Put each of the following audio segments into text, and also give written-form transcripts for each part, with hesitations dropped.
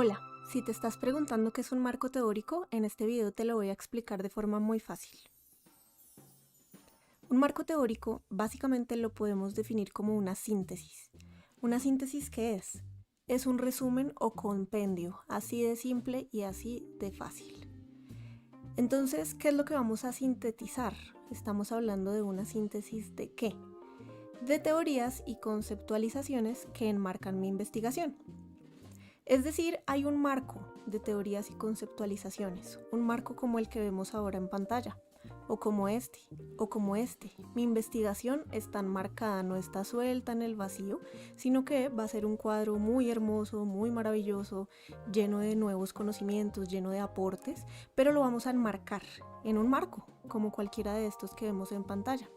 Hola, si te estás preguntando qué es un marco teórico, en este video te lo voy a explicar de forma muy fácil. Un marco teórico básicamente lo podemos definir como una síntesis. ¿Una síntesis qué es? Es un resumen o compendio, así de simple y así de fácil. Entonces, ¿qué es lo que vamos a sintetizar? Estamos hablando de una síntesis ¿de qué? De teorías y conceptualizaciones que enmarcan mi investigación. Es decir, hay un marco de teorías y conceptualizaciones, un marco como el que vemos ahora en pantalla, o como este. Mi investigación está enmarcada, no está suelta en el vacío, sino que va a ser un cuadro muy hermoso, muy maravilloso, lleno de nuevos conocimientos, lleno de aportes, pero lo vamos a enmarcar en un marco, como cualquiera de estos que vemos en pantalla.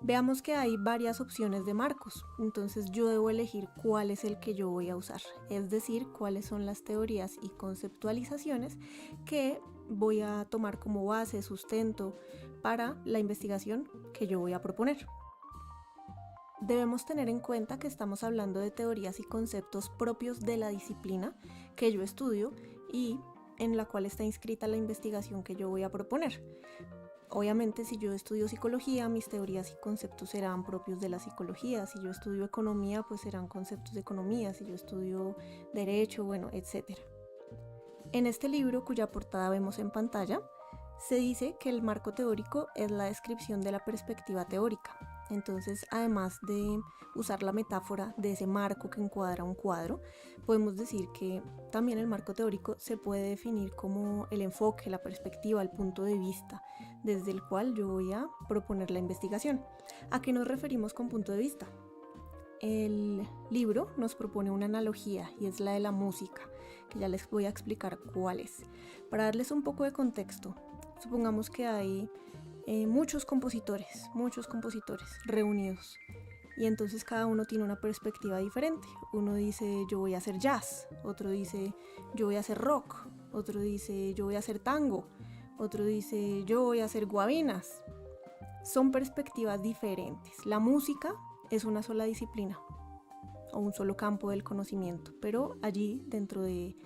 Veamos que hay varias opciones de marcos, entonces yo debo elegir cuál es el que yo voy a usar, es decir, cuáles son las teorías y conceptualizaciones que voy a tomar como base, sustento para la investigación que yo voy a proponer. Debemos tener en cuenta que estamos hablando de teorías y conceptos propios de la disciplina que yo estudio y en la cual está inscrita la investigación que yo voy a proponer. Obviamente, si yo estudio psicología, mis teorías y conceptos serán propios de la psicología. Si yo estudio economía, pues serán conceptos de economía. Si yo estudio derecho, bueno, etc. En este libro, cuya portada vemos en pantalla, se dice que el marco teórico es la descripción de la perspectiva teórica. Entonces, además de usar la metáfora de ese marco que encuadra un cuadro, podemos decir que también el marco teórico se puede definir como el enfoque, la perspectiva, el punto de vista desde el cual yo voy a proponer la investigación. ¿A qué nos referimos con punto de vista? El libro nos propone una analogía y es la de la música, que ya les voy a explicar cuál es. Para darles un poco de contexto, supongamos que hay muchos compositores reunidos y entonces cada uno tiene una perspectiva diferente. Uno dice yo voy a hacer jazz, otro dice yo voy a hacer rock, otro dice yo voy a hacer tango, otro dice yo voy a hacer guabinas. Son perspectivas diferentes. La música es una sola disciplina o un solo campo del conocimiento, pero allí dentro de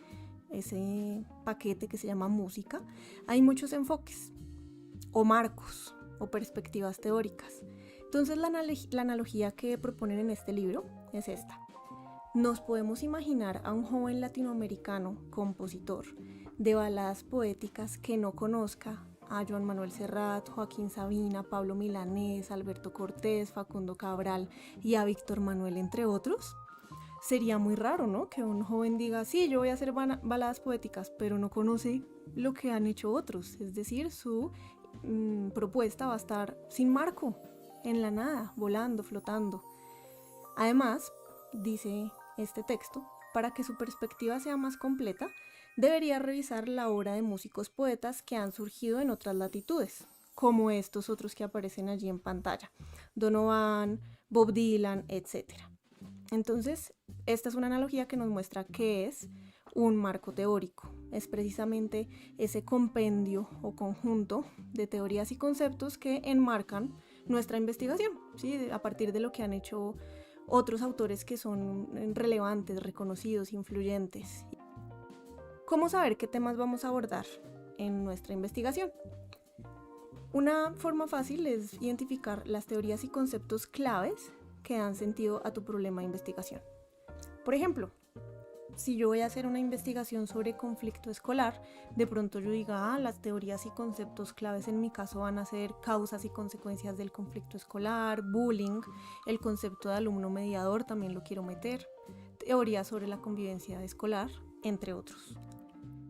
ese paquete que se llama música hay muchos enfoques o marcos o perspectivas teóricas. Entonces la analogía que proponen en este libro es esta. Nos podemos imaginar a un joven latinoamericano compositor de baladas poéticas que no conozca a Joan Manuel Serrat, Joaquín Sabina, Pablo Milanés, Alberto Cortés, Facundo Cabral y a Víctor Manuel, entre otros. Sería muy raro, ¿no? Que un joven diga, sí, yo voy a hacer baladas poéticas, pero no conoce lo que han hecho otros. Es decir, su propuesta va a estar sin marco, en la nada, volando, flotando. Además, dice este texto, para que su perspectiva sea más completa, debería revisar la obra de músicos poetas que han surgido en otras latitudes, como estos otros que aparecen allí en pantalla, Donovan, Bob Dylan, etc. Entonces, esta es una analogía que nos muestra qué es un marco teórico. Es precisamente ese compendio o conjunto de teorías y conceptos que enmarcan nuestra investigación, ¿sí? A partir de lo que han hecho otros autores que son relevantes, reconocidos, influyentes. ¿Cómo saber qué temas vamos a abordar en nuestra investigación? Una forma fácil es identificar las teorías y conceptos claves que dan sentido a tu problema de investigación. Por ejemplo, si yo voy a hacer una investigación sobre conflicto escolar, de pronto yo diga, las teorías y conceptos claves en mi caso van a ser causas y consecuencias del conflicto escolar, bullying, el concepto de alumno mediador también lo quiero meter, teorías sobre la convivencia escolar, entre otros.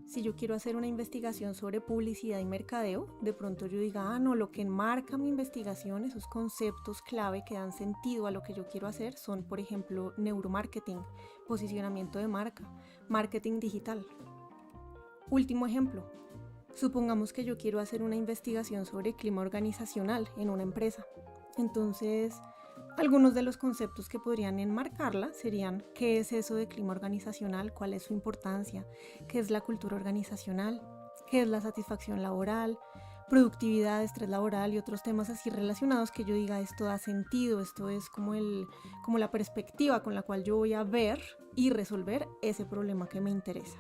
Si yo quiero hacer una investigación sobre publicidad y mercadeo, de pronto yo diga, no, lo que enmarca mi investigación, esos conceptos clave que dan sentido a lo que yo quiero hacer son, por ejemplo, neuromarketing, posicionamiento de marca, marketing digital. Último ejemplo, supongamos que yo quiero hacer una investigación sobre clima organizacional en una empresa. Entonces, algunos de los conceptos que podrían enmarcarla serían qué es eso de clima organizacional, cuál es su importancia, qué es la cultura organizacional, qué es la satisfacción laboral, productividad, estrés laboral y otros temas así relacionados que yo diga esto da sentido, esto es como la perspectiva con la cual yo voy a ver y resolver ese problema que me interesa.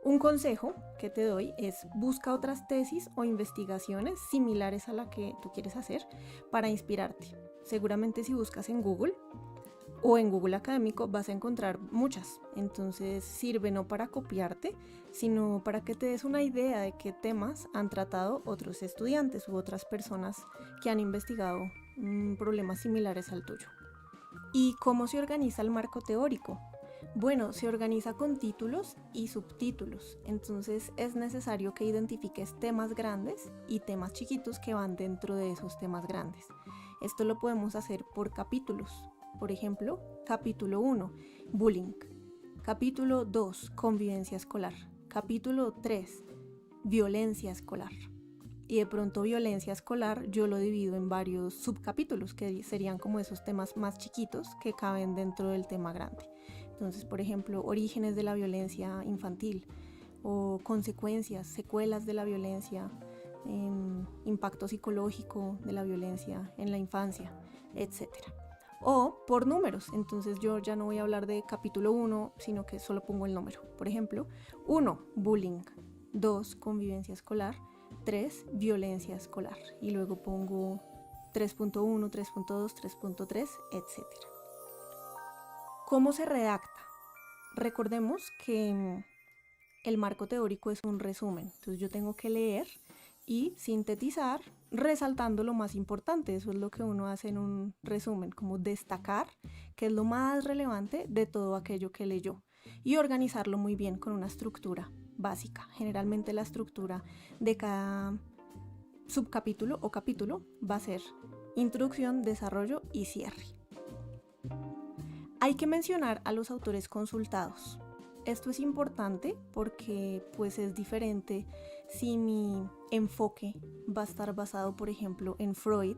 Un consejo que te doy es busca otras tesis o investigaciones similares a la que tú quieres hacer para inspirarte. Seguramente si buscas en Google o en Google Académico vas a encontrar muchas. Entonces sirve no para copiarte, sino para que te des una idea de qué temas han tratado otros estudiantes u otras personas que han investigado problemas similares al tuyo. ¿Y cómo se organiza el marco teórico? Bueno, se organiza con títulos y subtítulos, entonces es necesario que identifiques temas grandes y temas chiquitos que van dentro de esos temas grandes. Esto lo podemos hacer por capítulos. Por ejemplo, capítulo 1, bullying. Capítulo 2, convivencia escolar. Capítulo 3, violencia escolar. Y de pronto violencia escolar yo lo divido en varios subcapítulos, que serían como esos temas más chiquitos que caben dentro del tema grande. Entonces, por ejemplo, orígenes de la violencia infantil o consecuencias, secuelas de la violencia, impacto psicológico de la violencia en la infancia, etc. O por números, entonces yo ya no voy a hablar de capítulo 1, sino que solo pongo el número. Por ejemplo, 1, bullying, 2, convivencia escolar, 3, violencia escolar. Y luego pongo 3.1, 3.2, 3.3, etc. ¿Cómo se redacta? Recordemos que el marco teórico es un resumen, entonces yo tengo que leer y sintetizar resaltando lo más importante. Eso es lo que uno hace en un resumen, como destacar qué es lo más relevante de todo aquello que leyó y organizarlo muy bien con una estructura básica. Generalmente la estructura de cada subcapítulo o capítulo va a ser introducción, desarrollo y cierre. Hay que mencionar a los autores consultados. Esto es importante porque pues es diferente si mi enfoque va a estar basado, por ejemplo, en Freud,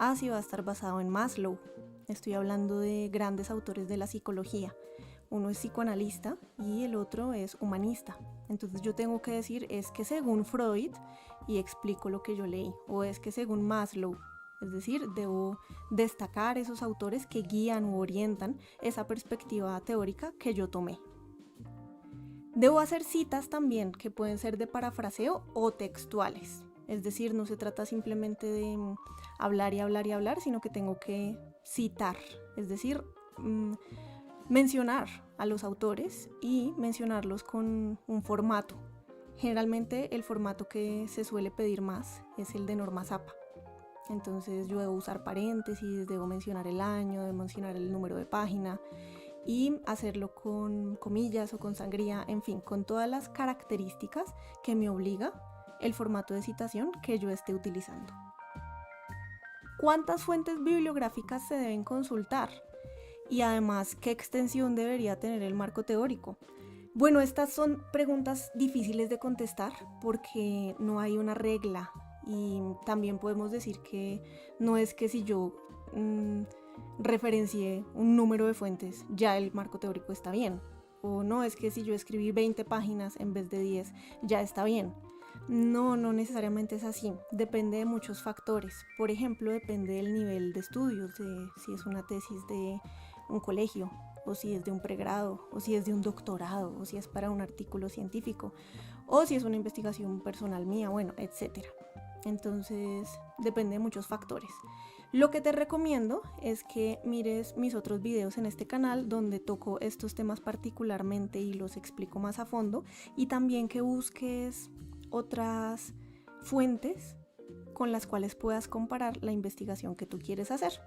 a si va a estar basado en Maslow. Estoy hablando de grandes autores de la psicología. Uno es psicoanalista y el otro es humanista. Entonces yo tengo que decir es que según Freud, y explico lo que yo leí, o es que según Maslow. Es decir, debo destacar esos autores que guían u orientan esa perspectiva teórica que yo tomé. Debo hacer citas también que pueden ser de parafraseo o textuales. Es decir, no se trata simplemente de hablar y hablar y hablar, sino que tengo que citar. Es decir, mencionar a los autores y mencionarlos con un formato. Generalmente el formato que se suele pedir más es el de norma Zappa. Entonces yo debo usar paréntesis, debo mencionar el año, debo mencionar el número de página y hacerlo con comillas o con sangría, en fin, con todas las características que me obliga el formato de citación que yo esté utilizando. ¿Cuántas fuentes bibliográficas se deben consultar? Y además, ¿qué extensión debería tener el marco teórico? Bueno, estas son preguntas difíciles de contestar porque no hay una regla. Y también podemos decir que no es que si yo referencié un número de fuentes, ya el marco teórico está bien. O no es que si yo escribí 20 páginas en vez de 10, ya está bien. No necesariamente es así. Depende de muchos factores. Por ejemplo, depende del nivel de estudios, de si es una tesis de un colegio, o si es de un pregrado, o si es de un doctorado, o si es para un artículo científico, o si es una investigación personal mía, bueno, etcétera. Entonces depende de muchos factores. Lo que te recomiendo es que mires mis otros videos en este canal donde toco estos temas particularmente y los explico más a fondo, y también que busques otras fuentes con las cuales puedas comparar la investigación que tú quieres hacer.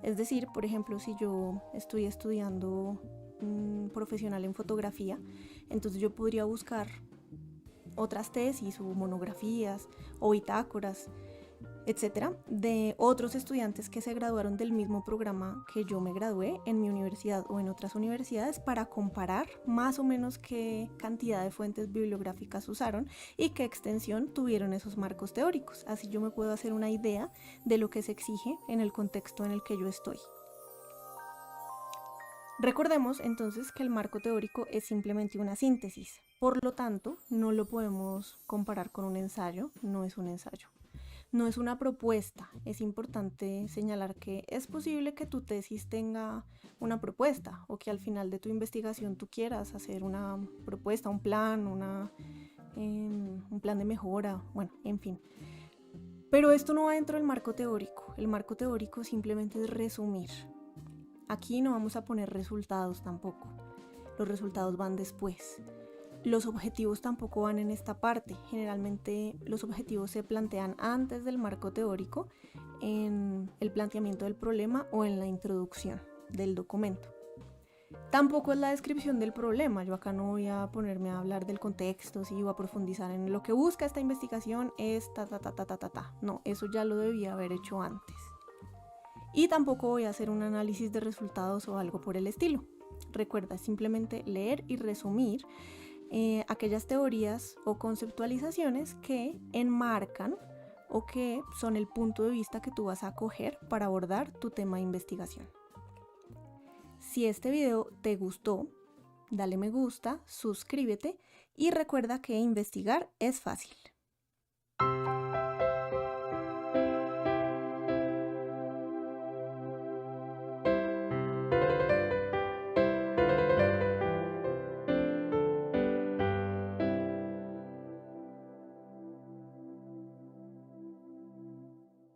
Es decir, por ejemplo, si yo estoy estudiando profesional en fotografía, entonces yo podría buscar otras tesis o monografías o bitácoras, etcétera, de otros estudiantes que se graduaron del mismo programa que yo me gradué en mi universidad o en otras universidades para comparar más o menos qué cantidad de fuentes bibliográficas usaron y qué extensión tuvieron esos marcos teóricos. Así yo me puedo hacer una idea de lo que se exige en el contexto en el que yo estoy. Recordemos entonces que el marco teórico es simplemente una síntesis, por lo tanto no lo podemos comparar con un ensayo, no es un ensayo. No es una propuesta. Es importante señalar que es posible que tu tesis tenga una propuesta o que al final de tu investigación tú quieras hacer una propuesta, un plan, un plan de mejora, bueno, en fin. Pero esto no va dentro del marco teórico. El marco teórico simplemente es resumir. Aquí no vamos a poner resultados tampoco. Los resultados van después. Los objetivos tampoco van en esta parte. Generalmente los objetivos se plantean antes del marco teórico, en el planteamiento del problema o en la introducción del documento. Tampoco es la descripción del problema. Yo acá no voy a ponerme a hablar del contexto, si voy a profundizar en lo que busca esta investigación es ta. No, eso ya lo debía haber hecho antes. Y tampoco voy a hacer un análisis de resultados o algo por el estilo. Recuerda, simplemente leer y resumir aquellas teorías o conceptualizaciones que enmarcan o que son el punto de vista que tú vas a acoger para abordar tu tema de investigación. Si este video te gustó, dale me gusta, suscríbete y recuerda que investigar es fácil.